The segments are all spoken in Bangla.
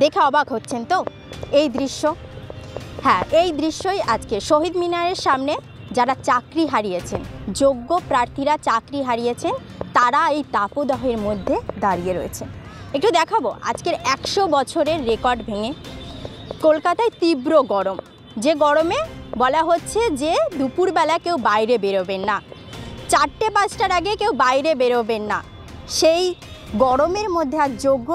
দেখে অবাক হচ্ছেন তো এই দৃশ্য। হ্যাঁ, এই দৃশ্যই আজকে শহীদ মিনারের সামনে যারা চাকরি হারিয়েছেন, যোগ্য প্রার্থীরা চাকরি হারিয়েছেন, তারা এই তাপদাহের মধ্যে দাঁড়িয়ে রয়েছে। একটু দেখাবো আজকের 100 বছরের রেকর্ড ভেঙে। কলকাতায় তীব্র গরম, যে গরমে বলা হচ্ছে যে দুপুরবেলা কেউ বাইরে বেরোবেন না, 4টে-5টার আগে কেউ বাইরে বেরোবেন না। সেই গরমের মধ্যে আর যোগ্য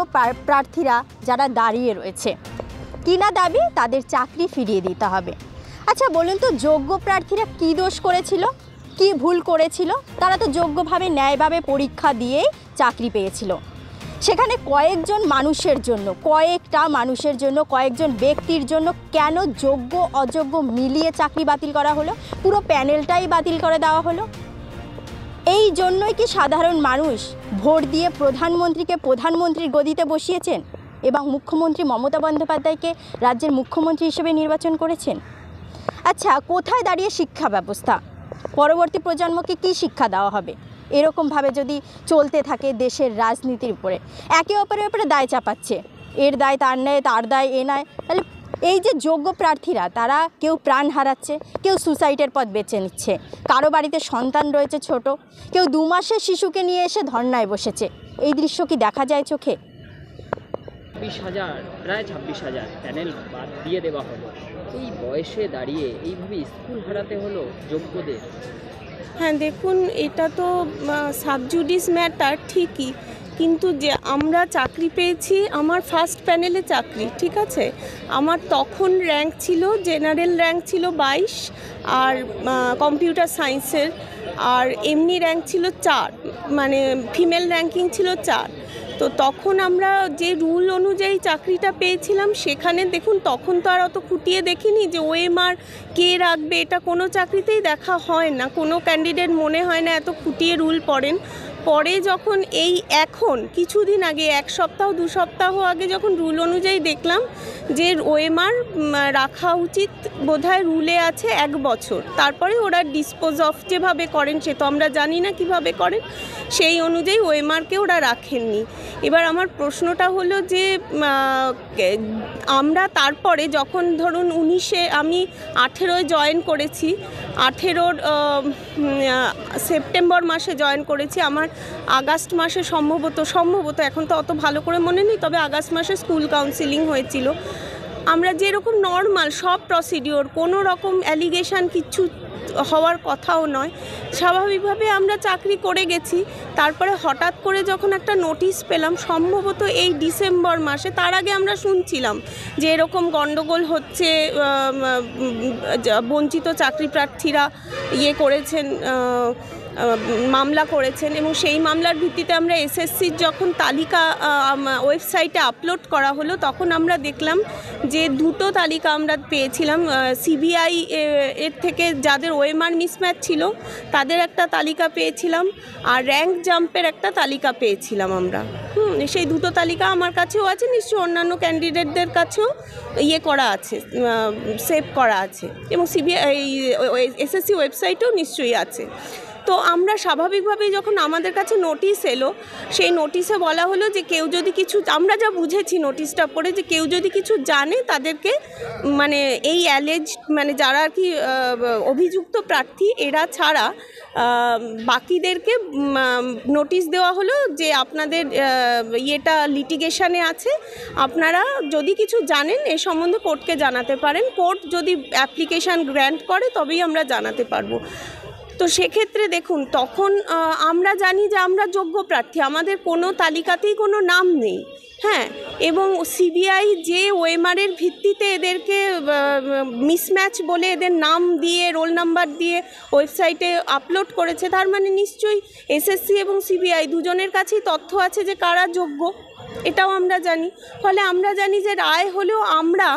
প্রার্থীরা যারা দাঁড়িয়ে রয়েছে, কিনা দাবি তাদের চাকরি ফিরিয়ে দিতে হবে। আচ্ছা বলুন তো, যোগ্য প্রার্থীরা কী দোষ করেছিল, কি ভুল করেছিল? তারা তো যোগ্যভাবে ন্যায়ভাবে পরীক্ষা দিয়েই চাকরি পেয়েছিল। সেখানে কয়েকজন মানুষের জন্য, কয়েকটা মানুষের জন্য, কয়েকজন ব্যক্তির জন্য কেন যোগ্য অযোগ্য মিলিয়ে চাকরি বাতিল করা হলো? পুরো প্যানেলটাই বাতিল করে দেওয়া হলো। এই জন্যই কি সাধারণ মানুষ ভোট দিয়ে প্রধানমন্ত্রীকে প্রধানমন্ত্রীর গদিতে বসিয়েছেন এবং মুখ্যমন্ত্রী মমতা বন্দ্যোপাধ্যায়কে রাজ্যের মুখ্যমন্ত্রী হিসেবে নির্বাচন করেছেন? আচ্ছা, কোথায় দাঁড়িয়ে শিক্ষা ব্যবস্থা? পরবর্তী প্রজন্মকে কি শিক্ষা দেওয়া হবে? এরকমভাবে যদি চলতে থাকে দেশের রাজনীতির উপরে, একে অপরের উপরে দায় চাপাচ্ছে, এর দায় তার নেয়, তার দায় এ নেয়, তাহলে এই যে যোগ্য প্রার্থীরা তারা কেউ প্রাণ হারাচ্ছে, কেউ সুসাইডের পথ বেছে নিচ্ছে, কারো বাড়িতে সন্তান রয়েছে ছোট, কেউ 2 মাসের শিশুকে নিয়ে এসে ধর্নায় বসেছে। এই দৃশ্য কি দেখা যায় চোখে? 26,000 প্রায় 26,000 প্যানেল বাদ দিয়ে দেওয়া হলো। এই বয়সে দাঁড়িয়ে এইভাবে স্কুল হারাতে হলো যোগ্যদের। হ্যাঁ দেখুন, এটা তো সাবজুডিস ম্যাটার ঠিকই, কিন্তু যে আমরা চাকরি পেয়েছি, আমার ফার্স্ট প্যানেলে চাকরি, ঠিক আছে, আমার তখন র্যাঙ্ক ছিল, জেনারেল র্যাঙ্ক ছিল 22, আর কম্পিউটার সায়েন্সের, আর এমনি র্যাঙ্ক ছিল 4, মানে ফিমেল র্যাঙ্কিং ছিল 4। তো তখন আমরা যে রুল অনুযায়ী চাকরিটা পেয়েছিলাম, সেখানে দেখুন তখন তো আর অত খুঁটিয়ে দেখিনি যে ওএমআর কে রাখবে, এটা কোনো চাকরিতেই দেখা হয় না, কোনো ক্যান্ডিডেট মনে হয় না এত খুঁটিয়ে রুল পড়েন। পরে যখন এই এখন কিছুদিন আগে, 1 সপ্তাহ 2 সপ্তাহ আগে যখন রুল অনুযায়ী দেখলাম যে ওএমআর রাখা উচিত, বোধহয় রুলে আছে 1 বছর, তারপরে ওরা ডিসপোজ অফ যেভাবে করেন সে তো আমরা জানি না কিভাবে করেন, সেই অনুযায়ী ওএমআরকে ওরা রাখেননি। এবার আমার প্রশ্নটা হলো যে আমরা তারপরে যখন ধরুন 19-এ আমি 18-য় জয়েন করেছি, 18-র সেপ্টেম্বর মাসে জয়েন করেছি, আমার আগস্ট মাসে সম্ভবত এখন তো অত ভালো করে মনে নেই, তবে আগস্ট মাসে স্কুল কাউন্সিলিং হয়েছিল। আমরা যেরকম নর্মাল সব প্রসিডিওর, কোনো রকম অ্যালিগেশন কিচ্ছু হওয়ার কথাও নয়, স্বাভাবিকভাবে আমরা চাকরি করে গেছি। তারপরে হঠাৎ করে যখন একটা নোটিশ পেলাম, সম্ভবত এই ডিসেম্বর মাসে, তার আগে আমরা শুনছিলাম যে এরকম গণ্ডগোল হচ্ছে, বঞ্চিত চাকরি প্রার্থীরা করেছেন, মামলা করেছেন, এবং সেই মামলার ভিত্তিতে আমরা এসএসসির যখন তালিকা ওয়েবসাইটে আপলোড করা হলো, তখন আমরা দেখলাম যে 2টো তালিকা আমরা পেয়েছিলাম। সিবিআই এর থেকে যাদের ওএমআর মিসম্যাচ ছিল তাদের একটা তালিকা পেয়েছিলাম, আর র্যাঙ্ক জাম্পের একটা তালিকা পেয়েছিলাম আমরা। সেই 2টো তালিকা আমার কাছেও আছে, নিশ্চয়ই অন্যান্য ক্যান্ডিডেটদের কাছেও করা আছে, সেভ করা আছে, এবং সিবিআই এসএসসি ওয়েবসাইটেও নিশ্চয়ই আছে। তো আমরা স্বাভাবিকভাবেই যখন আমাদের কাছে নোটিশ এলো, সেই নোটিশে বলা হলো যে কেউ যদি কিছু, আমরা যা বুঝেছি নোটিশটা পড়ে, যে কেউ যদি কিছু জানে তাদেরকে, মানে এই মানে যারা আর কি অভিযুক্ত প্রার্থী এরা ছাড়া বাকিদেরকে নোটিশ দেওয়া হলো যে আপনাদের এটা লিটিগেশনে আছে, আপনারা যদি কিছু জানেন এ সম্বন্ধে কোর্টকে জানাতে পারেন, কোর্ট যদি অ্যাপ্লিকেশান গ্র্যান্ট করে তবেই আমরা জানাতে পারবো। তো সেক্ষেত্রে দেখুন, তখন আমরা জানি যে আমরা যোগ্য প্রার্থী, আমাদের কোনো তালিকাতেই কোনো নাম নেই, হ্যাঁ, এবং সিবিআই যে ওএমআরের ভিত্তিতে এদেরকে মিসম্যাচ বলে এদের নাম দিয়ে, রোল নাম্বার দিয়ে ওয়েবসাইটে আপলোড করেছে, তার মানে নিশ্চয়ই এসএসসি এবং সিবিআই দুজনের কাছেই তথ্য আছে যে কারা যোগ্য, এটাও আমরা জানি। ফলে আমরা জানি যে রায় হলেও আমরা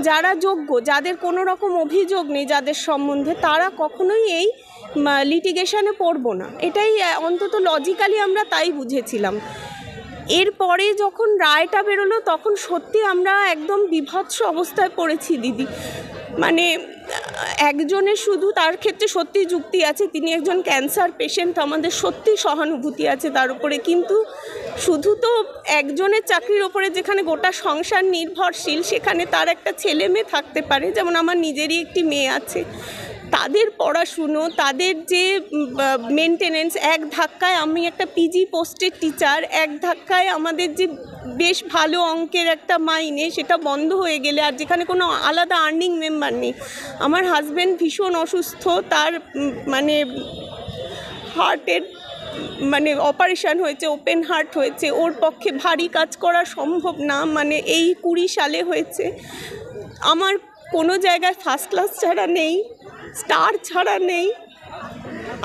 যারা যোগ্য, যাদের কোনো রকম অভিযোগ নেই যাদের সম্বন্ধে, তারা কখনোই এই লিটিগেশনে পড়ব না, এটাই অন্তত লজিক্যালি আমরা তাই বুঝেছিলাম। এরপরে যখন রায়টা বেরোলো তখন সত্যি আমরা একদম বিভৎস অবস্থায় পড়েছি দিদি। মানে একজনের শুধু তার ক্ষেত্রে সত্যি যুক্তি আছে, তিনি একজন ক্যান্সার পেশেন্ট, আমাদের সত্যি সহানুভূতি আছে তার উপরে, কিন্তু শুধু তো একজনের চাকরির ওপরে যেখানে গোটা সংসার নির্ভরশীল সেখানে তার একটা ছেলে মেয়ে থাকতে পারে, যেমন আমার নিজেরই একটি মেয়ে আছে, তাদের পড়াশুনো, তাদের যে মেনটেনেন্স, এক ধাক্কায় আমি একটা পিজি পোস্টের টিচার, এক ধাক্কায় আমাদের যে বেশ ভালো অঙ্কের একটা মাইনে সেটা বন্ধ হয়ে গেলে, আর যেখানে কোনো আলাদা আর্নিং মেম্বার নেই। আমার হাজব্যান্ড ভীষণ অসুস্থ, তার মানে হার্টের মানে অপারেশন হয়েছে, ওপেন হার্ট হয়েছে, ওর পক্ষে ভারী কাজ করা সম্ভব না, মানে এই 20 সালে হয়েছে। আমার কোনো জায়গায় ফার্স্ট ক্লাস ছাড়া নেই, স্টার ছাড়া নেই।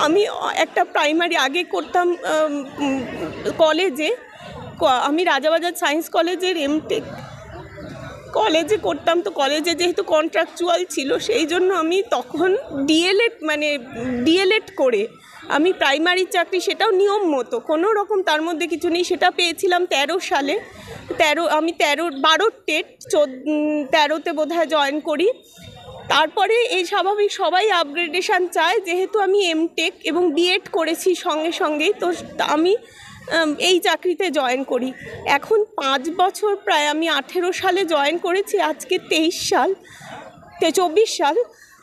আমি একটা প্রাইমারি আগে করতাম কলেজে, আমি রাজাবাজার সায়েন্স কলেজের এমটেক কলেজে করতাম, তো কলেজে যেহেতু কন্ট্রাকচুয়াল ছিল সেই জন্য আমি তখন ডিএলএড করে আমি প্রাইমারি চাকরি, সেটাও নিয়ম মতো, কোনো রকম তার মধ্যে কিছু নেই, সেটা পেয়েছিলাম 13 সালে। আমি 12 টেট 13তে বোধহয় জয়েন করি। তারপরে এই স্বাভাবিক সবাই আপগ্রেডেশন চায়, যেহেতু আমি এমটেক এবং বিএড করেছি সঙ্গে সঙ্গেই, তো আমি এই চাকরিতে জয়েন করি। এখন 5 বছর প্রায়, আমি 18 সালে জয়েন করেছি, আজকে 24 সাল,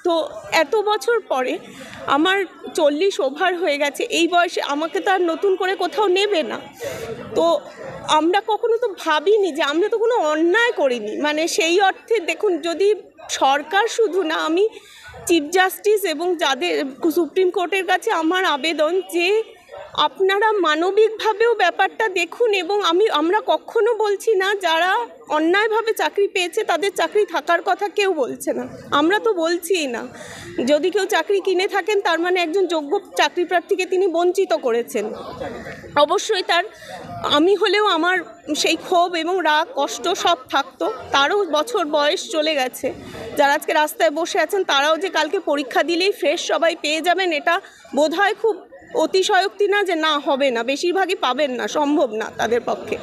তো এত বছর পরে আমার 40 ওভার হয়ে গেছে। এই বয়সে আমাকে তো আর নতুন করে কোথাও নেবে না, তো আমরা কখনো তো ভাবিনি যে আমরা তো কোনো অন্যায় করিনি, মানে সেই অর্থে দেখুন, যদি সরকার শুধু না, আমি চিফ জাস্টিস এবং যাদের সুপ্রিম কোর্টের কাছে আমার আবেদন যে আপনারা মানবিকভাবেও ব্যাপারটা দেখুন, এবং আমরা কখনো বলছি না যারা অন্যায়ভাবে চাকরি পেয়েছে তাদের চাকরি থাকার কথা কেউ বলছে না, আমরা তো বলছিই না। যদি কেউ চাকরি কিনে থাকেন তার মানে একজন যোগ্য চাকরি প্রার্থীকে তিনি বঞ্চিত করেছেন। অবশ্যই আমি হলেও আমার সেই ক্ষোভ এবং রাগ কষ্ট সব থাকতো, তারও বছর বয়স চলে গেছে। যারা আজকে রাস্তায় বসে আছেন তারাও যে কালকে পরীক্ষা দিলেই ফ্রেশ সবাই পেয়ে যাবেন, এটা বোধহয় খুব অতিশয়োক্তি না, যে না হবে না, বেশিরভাগই পাবেন না, সম্ভব না তাদের পক্ষে।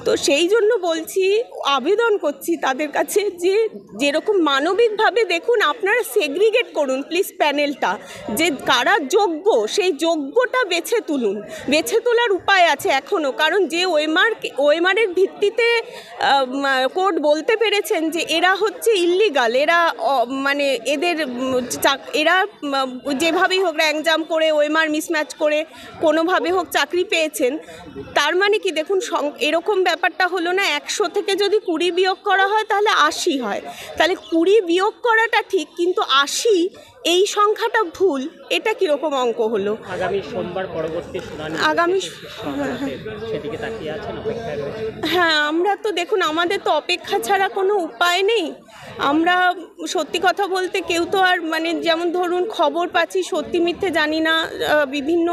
তো সেই জন্য বলছি, আবেদন করছি তাদের কাছে যে যেরকম মানবিকভাবে দেখুন, আপনারা সেগ্রিগেট করুন প্লিজ প্যানেলটা, যে কারা যোগ্য সেই যোগ্যটা বেছে তুলুন। বেছে তোলার উপায় আছে এখনও, কারণ যে ওএমআরের ভিত্তিতে কোর্ট বলতে পেরেছেন যে এরা হচ্ছে ইল্লিগাল, এরা মানে এরা যেভাবেই হোক র্যাঙ্ক করে ওএমআর মিসম্যাচ করে কোনোভাবে হোক চাকরি পেয়েছেন, তার মানে কি দেখুন, এরকম ব্যাপারটা হলো না 100 থেকে যদি 20 বিয়োগ করা হয় তাহলে 80 হয়, তাহলে 20 বিয়োগ করাটা ঠিক, কিন্তু 80 এই সংখ্যাটা ভুল, এটা কীরকম অঙ্ক হলো? আগামী সোমবার পরবর্তী শুনানি, সেদিকে তাকিয়ে আছেন, অপেক্ষায় রয়েছে। হ্যাঁ, আমরা তো দেখুন, আমাদের তো অপেক্ষা ছাড়া কোনো উপায় নেই। আমরা সত্যি কথা বলতে কেউ তো আর মানে, যেমন ধরুন খবর পাচ্ছি, সত্যি মিথ্যে জানি না, বিভিন্ন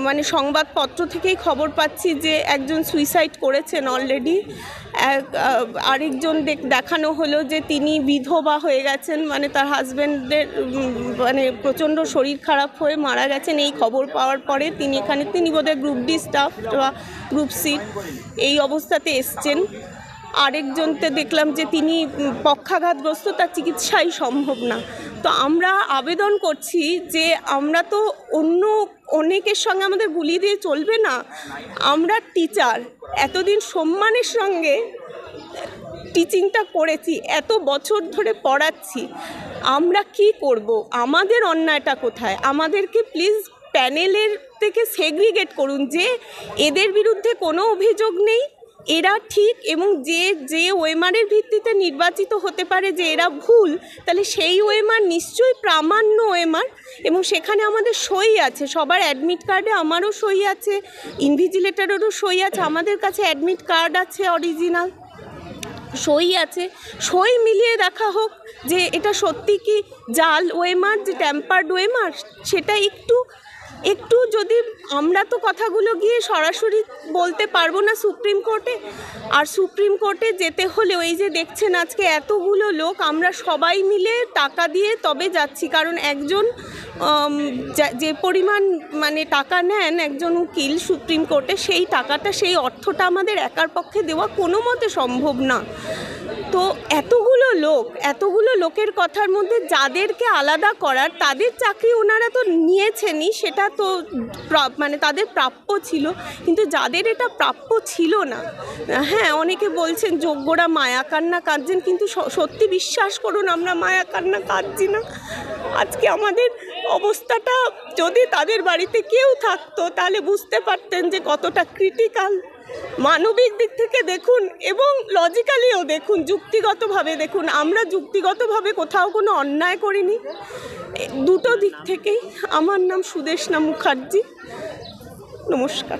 মানে সংবাদপত্র থেকেই খবর পাচ্ছি যে একজন সুইসাইড করেছেন অলরেডি, আরেকজন দেখানো হলো যে তিনি বিধবা হয়ে গেছেন, মানে তার হাজব্যান্ডের মানে প্রচণ্ড শরীর খারাপ হয়ে মারা গেছেন। এই খবর পাওয়ার পরে তিনি বোধহয় গ্রুপ ডি স্টাফ বা গ্রুপ সি এই অবস্থাতে এসছেন। আরেকজনতে দেখলাম যে তিনি পক্ষাঘাতগ্রস্ত, তার চিকিৎসাই সম্ভব না। তো আমরা আবেদন করছি যে আমরা তো অনেকের সঙ্গে আমাদের গুলিয়ে দিয়ে চলবে না। আমরা টিচার, এতদিন সম্মানের সঙ্গে টিচিংটা করেছি, এত বছর ধরে পড়াচ্ছি, আমরা কি করব? আমাদের অন্যায়টা কোথায়? আমাদেরকে প্লিজ প্যানেলের থেকে সেগ্রিগেট করুন যে এদের বিরুদ্ধে কোনো অভিযোগ নেই, এরা ঠিক, এবং যে ওএমআরের ভিত্তিতে নির্বাচিত হতে পারে যে এরা ভুল, তাহলে সেই ওএমআর নিশ্চয়ই প্রামাণ্য ওএমআর, এবং সেখানে আমাদের সই আছে, সবার অ্যাডমিট কার্ডে আমারও সই আছে, ইনভিজিলেটরেরও সই আছে, আমাদের কাছে অ্যাডমিট কার্ড আছে, অরিজিনাল সই আছে, সই মিলিয়ে দেখা হোক যে এটা সত্যি কি জাল ওএমআর, যে ট্যাম্পার্ড ওএমআর, সেটা একটু একটু যদি আমরা তো কথাগুলো গিয়ে সরাসরি বলতে পারবো না সুপ্রিম কোর্টে, আর সুপ্রিম কোর্টে যেতে হলেও এই যে দেখছেন আজকে এতগুলো লোক আমরা সবাই মিলে টাকা দিয়ে তবে যাচ্ছি, কারণ একজন যে পরিমাণ মানে টাকা নেন একজন উকিল সুপ্রিম কোর্টে, সেই টাকাটা সেই অর্থটা আমাদের একার পক্ষে দেওয়া কোনো মতে সম্ভব না। তো এতগুলো লোকের কথার মধ্যে যাদেরকে আলাদা করার তাদের চাকরি ওনারা তো নিয়েছেনই, সেটা তো মানে তাদের প্রাপ্য ছিল, কিন্তু যাদের এটা প্রাপ্য ছিল না, হ্যাঁ অনেকে বলছেন যোগ্যরা মায়া কান্না কাঁদছেন, কিন্তু সত্যি বিশ্বাস করুন আমরা মায়া কান্না কাঁদছি না। আজকে আমাদের অবস্থাটা যদি তাদের বাড়িতে কেউ থাকতো তাহলে বুঝতে পারতেন যে কতটা ক্রিটিক্যাল। মানবিক দিক থেকে দেখুন এবং লজিক্যালিও দেখুন, যুক্তিগতভাবে দেখুন, আমরা যুক্তিগতভাবে কোথাও কোনো অন্যায় করিনি, দুটো দিক থেকেই। আমার নাম সুদেশনা মুখার্জি, নমস্কার।